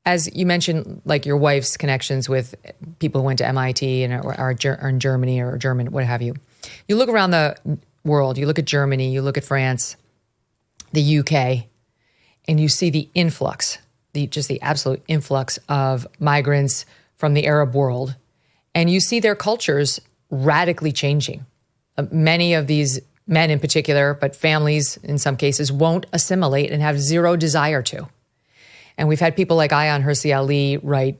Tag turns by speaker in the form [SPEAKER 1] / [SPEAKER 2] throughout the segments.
[SPEAKER 1] as you mentioned, like your wife's connections with people who went to MIT and are in Germany or German, what have you. You look around the world, you look at Germany, you look at France, the UK, and you see the influx, just the absolute influx of migrants from the Arab world. And you see their cultures radically changing. Many of these men in particular, but families in some cases, won't assimilate and have zero desire to. And we've had people like Ayaan Hirsi Ali write,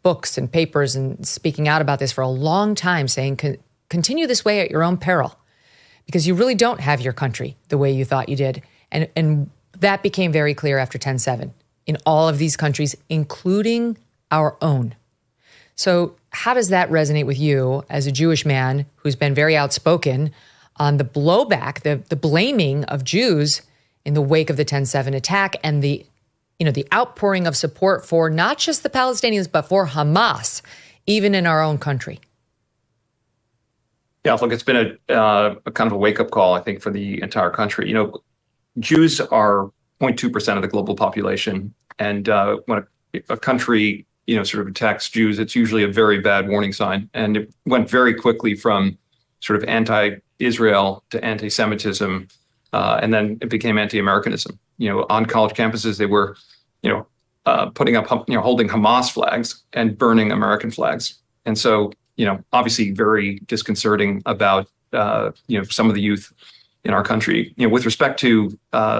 [SPEAKER 1] books and papers and speaking out about this for a long time, saying, continue this way at your own peril, because you really don't have your country the way you thought you did. And that became very clear after 10/7 in all of these countries, including our own. So how does that resonate with you as a Jewish man who's been very outspoken on the blowback, the blaming of Jews in the wake of the 10/7 attack and the outpouring of support for not just the Palestinians, but for Hamas, even in our own country?
[SPEAKER 2] Yeah, look, it's been a kind of a wake-up call, I think, for the entire country. Jews are 0.2% of the global population. And when a country, sort of attacks Jews, it's usually a very bad warning sign. And it went very quickly from sort of anti-Israel to anti-Semitism, and then it became anti-Americanism. On college campuses, they were, putting up, holding Hamas flags and burning American flags. And so, obviously very disconcerting about, some of the youth in our country. With respect to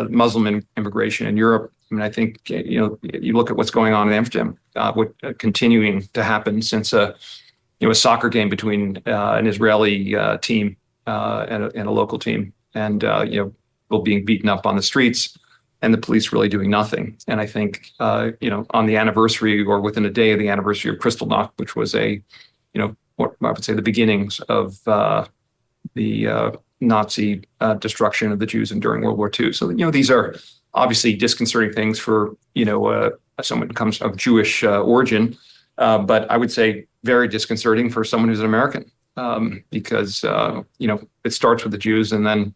[SPEAKER 2] Muslim immigration in Europe, I think, you look at what's going on in Amsterdam, what continuing to happen since a soccer game between an Israeli team and a local team, and people being beaten up on the streets, and the police really doing nothing. And I think, on the anniversary or within a day of the anniversary of Kristallnacht, which was what I would say the beginnings of the Nazi destruction of the Jews during World War II. So, these are obviously disconcerting things for, someone who comes of Jewish origin, but I would say very disconcerting for someone who's an American, because, it starts with the Jews, and then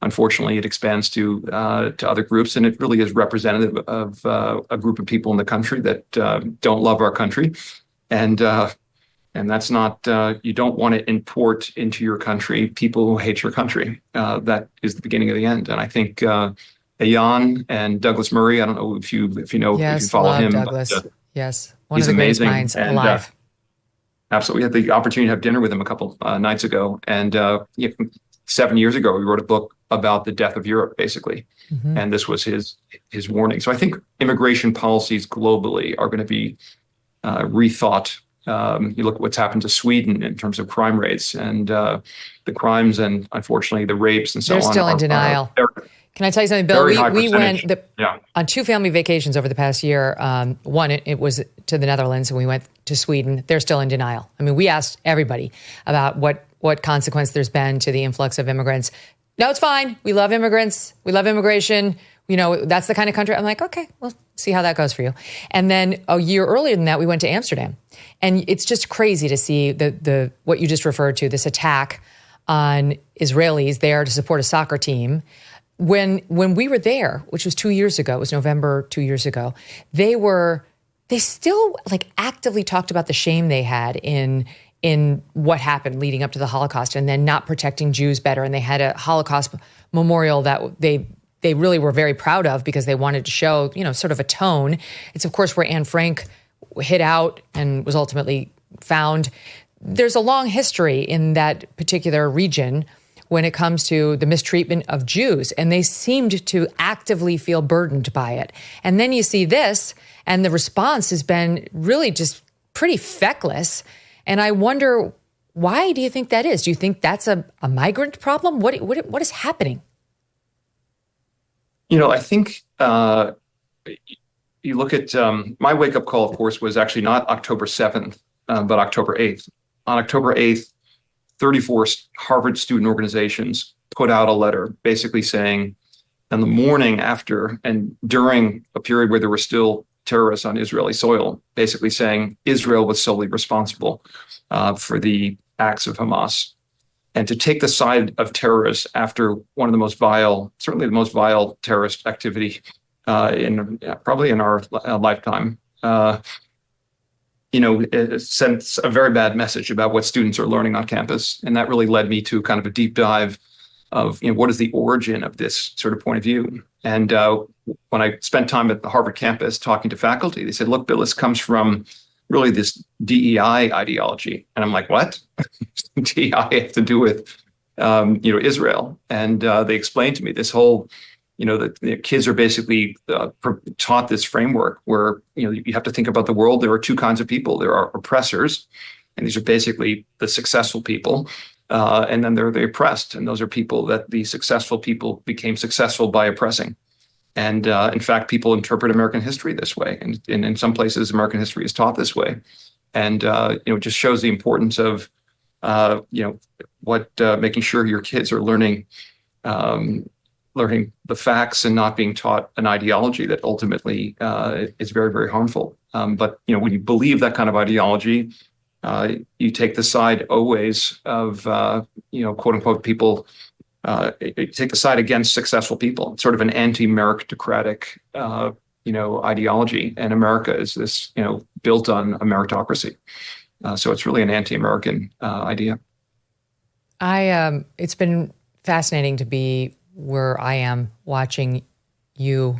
[SPEAKER 2] unfortunately it expands to other groups, and it really is representative of a group of people in the country that don't love our country. And that's not, you don't want to import into your country people who hate your country. That is the beginning of the end. And I think Ayaan and Douglas Murray, I don't know if you know,
[SPEAKER 1] yes,
[SPEAKER 2] if you follow him.
[SPEAKER 1] Douglas. Yes, one
[SPEAKER 2] he's
[SPEAKER 1] of the greatest
[SPEAKER 2] amazing.
[SPEAKER 1] minds
[SPEAKER 2] And,
[SPEAKER 1] alive.
[SPEAKER 2] Absolutely. We had the opportunity to have dinner with him a couple nights ago. And 7 years ago, we wrote a book about the death of Europe, basically. Mm-hmm. And this was his warning. So I think immigration policies globally are going to be rethought. You look at what's happened to Sweden in terms of crime rates and the crimes and, unfortunately, the rapes and so on.
[SPEAKER 1] They're still in denial. Can I tell you something, Bill? We went on 2 family vacations over the past year. One, it was to the Netherlands, and we went to Sweden. They're still in denial. I mean, we asked everybody about what consequence there's been to the influx of immigrants. No, it's fine. We love immigrants. We love immigration. That's the kind of country. I'm like, okay, we'll see how that goes for you. And then a year earlier than that, we went to Amsterdam. And it's just crazy to see the what you just referred to, this attack on Israelis there to support a soccer team. When we were there, which was 2 years ago, it was November 2 years ago, they still actively talked about the shame they had in what happened leading up to the Holocaust, and then not protecting Jews better. And they had a Holocaust memorial that they really were very proud of, because they wanted to show, sort of a tone. It's, of course, where Anne Frank hid out and was ultimately found. There's a long history in that particular region when it comes to the mistreatment of Jews, and they seemed to actively feel burdened by it. And then you see this, and the response has been really just pretty feckless. And I wonder, why do you think that is? Do you think that's a migrant problem? What is happening?
[SPEAKER 2] I think you look at my wake-up call, of course, was actually not October 7th, but October 8th. On October 8th, 34 Harvard student organizations put out a letter basically saying, in the morning after and during a period where there were still terrorists on Israeli soil, basically saying Israel was solely responsible for the acts of Hamas. And to take the side of terrorists after one of the most vile, certainly the most vile terrorist activity probably in our lifetime, it sends a very bad message about what students are learning on campus. And that really led me to kind of a deep dive of, what is the origin of this sort of point of view. And when I spent time at the Harvard campus talking to faculty, they said, look, Bill, this comes from really this DEI ideology. And I'm like, what? DEI have to do with, Israel. And they explained to me this whole, that the kids are basically taught this framework where, you have to think about the world. There are two kinds of people. There are oppressors, and these are basically the successful people. And then there are the oppressed, and those are people that the successful people became successful by oppressing. And in fact, people interpret American history this way. And in some places, American history is taught this way. And, it just shows the importance of, making sure your kids are learning the facts and not being taught an ideology that ultimately is very, very harmful. But, when you believe that kind of ideology, you take the side always of, quote unquote, people, you take the side against successful people. It's sort of an anti-meritocratic, ideology. And America is this, built on a meritocracy. So it's really an anti-American idea.
[SPEAKER 1] It's been fascinating to be where I am watching you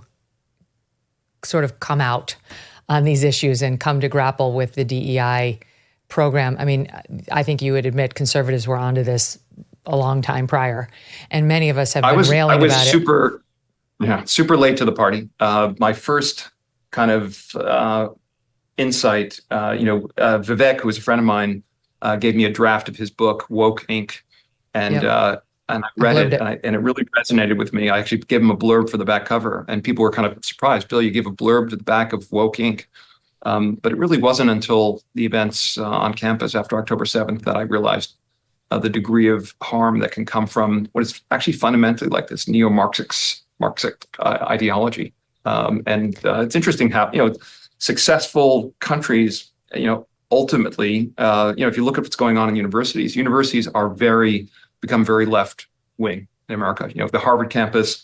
[SPEAKER 1] sort of come out on these issues and come to grapple with the DEI program. I mean, I think you would admit conservatives were onto this a long time prior, and many of us have been railing about it.
[SPEAKER 2] I was super late to the party. My first kind of insight, Vivek, who was a friend of mine, gave me a draft of his book, Woke Inc., and I read it, and it really resonated with me. I actually gave him a blurb for the back cover, and people were kind of surprised. Bill, you gave a blurb to the back of Woke Inc. But it really wasn't until the events on campus after October 7th that I realized the degree of harm that can come from what is actually fundamentally like this neo-Marxist ideology. And it's interesting how, successful countries, ultimately, if you look at what's going on in universities are become very left-wing in America. The Harvard campus,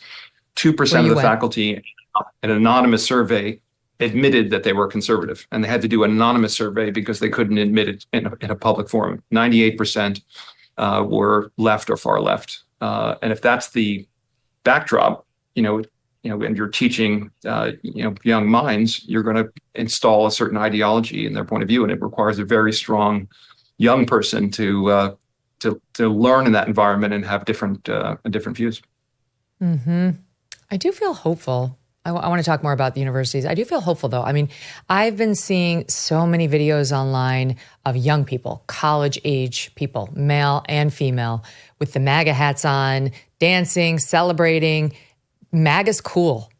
[SPEAKER 2] 2% of the faculty in an anonymous survey admitted that they were conservative, and they had to do an anonymous survey because they couldn't admit it in a public forum. 98% were left or far left. And if that's the backdrop, and you're teaching, young minds, you're going to install a certain ideology in their point of view, and it requires a very strong young person to learn in that environment and have different views.
[SPEAKER 1] Mm-hmm. I do feel hopeful. I want to talk more about the universities. I do feel hopeful, though. I mean, I've been seeing so many videos online of young people, college-age people, male and female, with the MAGA hats on, dancing, celebrating. MAGA's cool.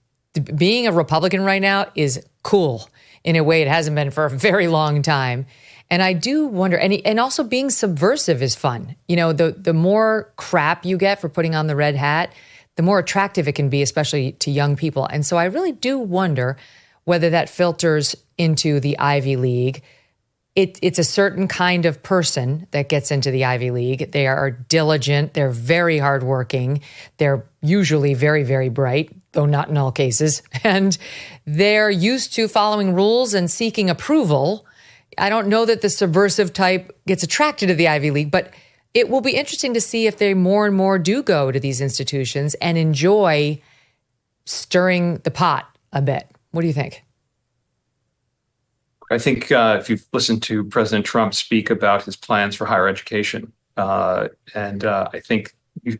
[SPEAKER 1] Being a Republican right now is cool in a way it hasn't been for a very long time. And I do wonder, and also being subversive is fun. The more crap you get for putting on the red hat, the more attractive it can be, especially to young people. And so I really do wonder whether that filters into the Ivy League. It's a certain kind of person that gets into the Ivy League. They are diligent. They're very hardworking. They're usually very, very bright, though not in all cases. And they're used to following rules and seeking approval. I don't know that the subversive type gets attracted to the Ivy League, but it will be interesting to see if they more and more do go to these institutions and enjoy stirring the pot a bit. What do you think?
[SPEAKER 2] I think if you've listened to President Trump speak about his plans for higher education, and I think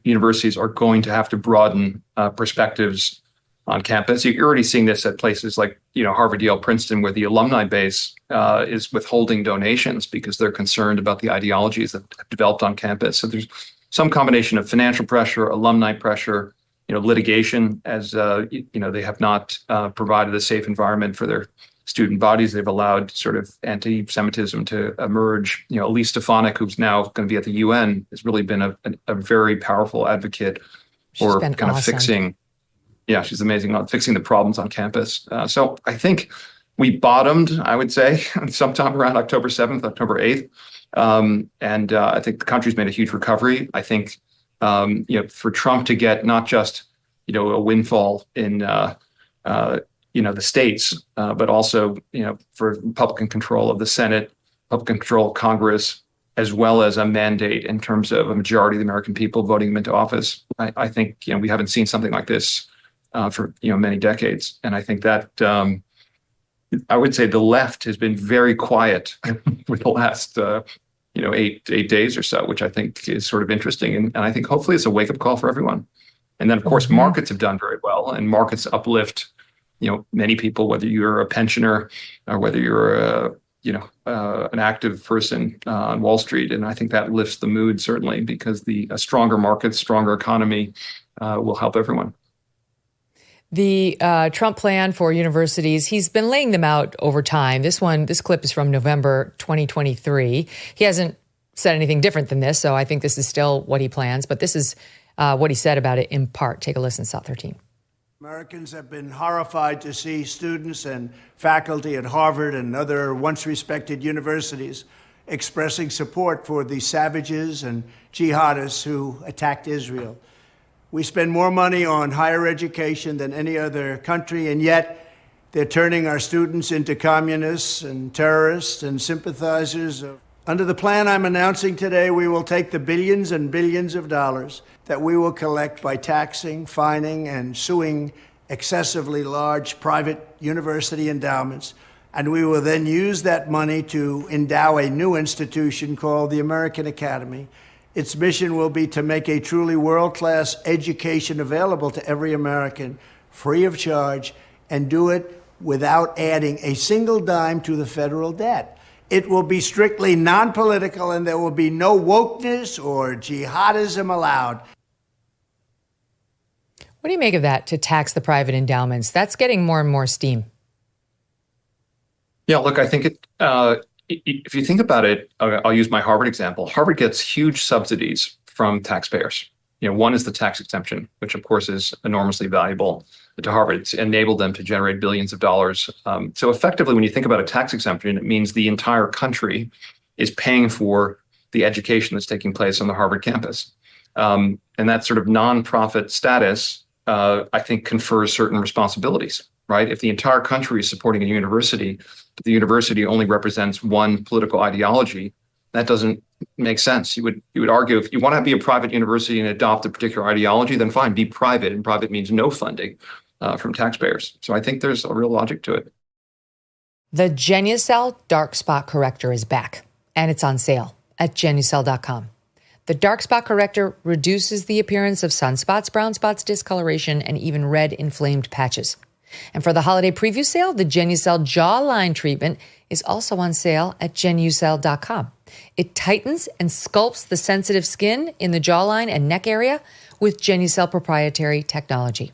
[SPEAKER 2] universities are going to have to broaden perspectives on campus. You're already seeing this at places like, Harvard, Yale, Princeton, where the alumni base is withholding donations because they're concerned about the ideologies that have developed on campus. So there's some combination of financial pressure, alumni pressure, litigation, as they have not provided a safe environment for their student bodies. They've allowed sort of anti-Semitism to emerge. Elise Stefanik, who's now going to be at the UN, has really been a very powerful advocate for kind of fixing. Yeah, she's amazing on fixing the problems on campus. So I think we bottomed, I would say, sometime around October 7th, October 8th. And I think the country's made a huge recovery. I think, for Trump to get not just, a windfall in, the states, but also, for Republican control of the Senate, Republican control of Congress, as well as a mandate in terms of a majority of the American people voting them into office. I think, we haven't seen something like this for, many decades. And I think that I would say the left has been very quiet for the last, 8 days or so, which I think is sort of interesting. And I think hopefully it's a wake up call for everyone. And then, of course, markets have done very well, and markets uplift, many people, whether you're a pensioner or whether you're an active person on Wall Street. And I think that lifts the mood, certainly, because a stronger market, stronger economy will help everyone.
[SPEAKER 1] The Trump plan for universities, he's been laying them out over time. This clip is from November 2023. He hasn't said anything different than this, so I think this is still what he plans. But this is what he said about it in part. Take a listen, South 13.
[SPEAKER 3] Americans have been horrified to see students and faculty at Harvard and other once respected universities expressing support for the savages and jihadists who attacked Israel. We spend more money on higher education than any other country, and yet they're turning our students into communists and terrorists and sympathizers. Under the plan I'm announcing today, we will take the billions and billions of dollars that we will collect by taxing, fining, and suing excessively large private university endowments, and we will then use that money to endow a new institution called the American Academy. Its mission will be to make a truly world-class education available to every American, free of charge, and do it without adding a single dime to the federal debt. It will be strictly non-political, and there will be no wokeness or jihadism allowed.
[SPEAKER 1] What do you make of that, to tax the private endowments? That's getting more and more steam.
[SPEAKER 2] Yeah, look, I think if you think about it, I'll use my Harvard example. Harvard gets huge subsidies from taxpayers. One is the tax exemption, which of course is enormously valuable to Harvard. It's enabled them to generate billions of dollars. So effectively, when you think about a tax exemption, it means the entire country is paying for the education that's taking place on the Harvard campus. And that sort of nonprofit status, I think, confers certain responsibilities, right? If the entire country is supporting a university, but the university only represents one political ideology, that doesn't make sense. You would argue, if you want to be a private university and adopt a particular ideology, then fine, be private. And private means no funding from taxpayers. So I think there's a real logic to it.
[SPEAKER 1] The Genucel Dark Spot Corrector is back, and it's on sale at Genucel.com. The Dark Spot Corrector reduces the appearance of sunspots, brown spots, discoloration, and even red inflamed patches. And for the holiday preview sale, the Genucel Jawline Treatment is also on sale at Genucel.com. It tightens and sculpts the sensitive skin in the jawline and neck area with Genucel proprietary technology.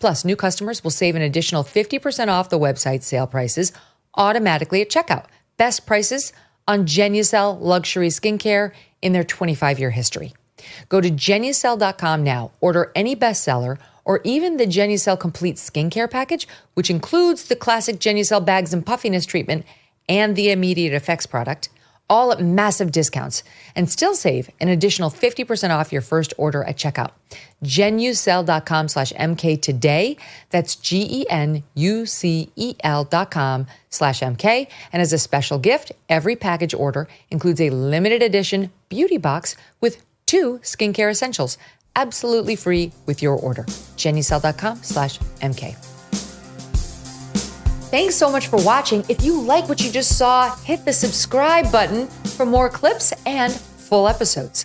[SPEAKER 1] Plus, new customers will save an additional 50% off the website sale prices automatically at checkout. Best prices on Genucel luxury skincare in their 25-year history. Go to Genucel.com now, order any bestseller or even the Genucel Complete Skincare Package, which includes the classic Genucel Bags and Puffiness Treatment and the Immediate Effects product, all at massive discounts, and still save an additional 50% off your first order at checkout. Genucel.com/MK today. That's GENUCEL.com/MK. And as a special gift, every package order includes a limited edition beauty box with 2 skincare essentials, absolutely free with your order. Genucel.com/MK. Thanks so much for watching. If you like what you just saw, hit the subscribe button for more clips and full episodes.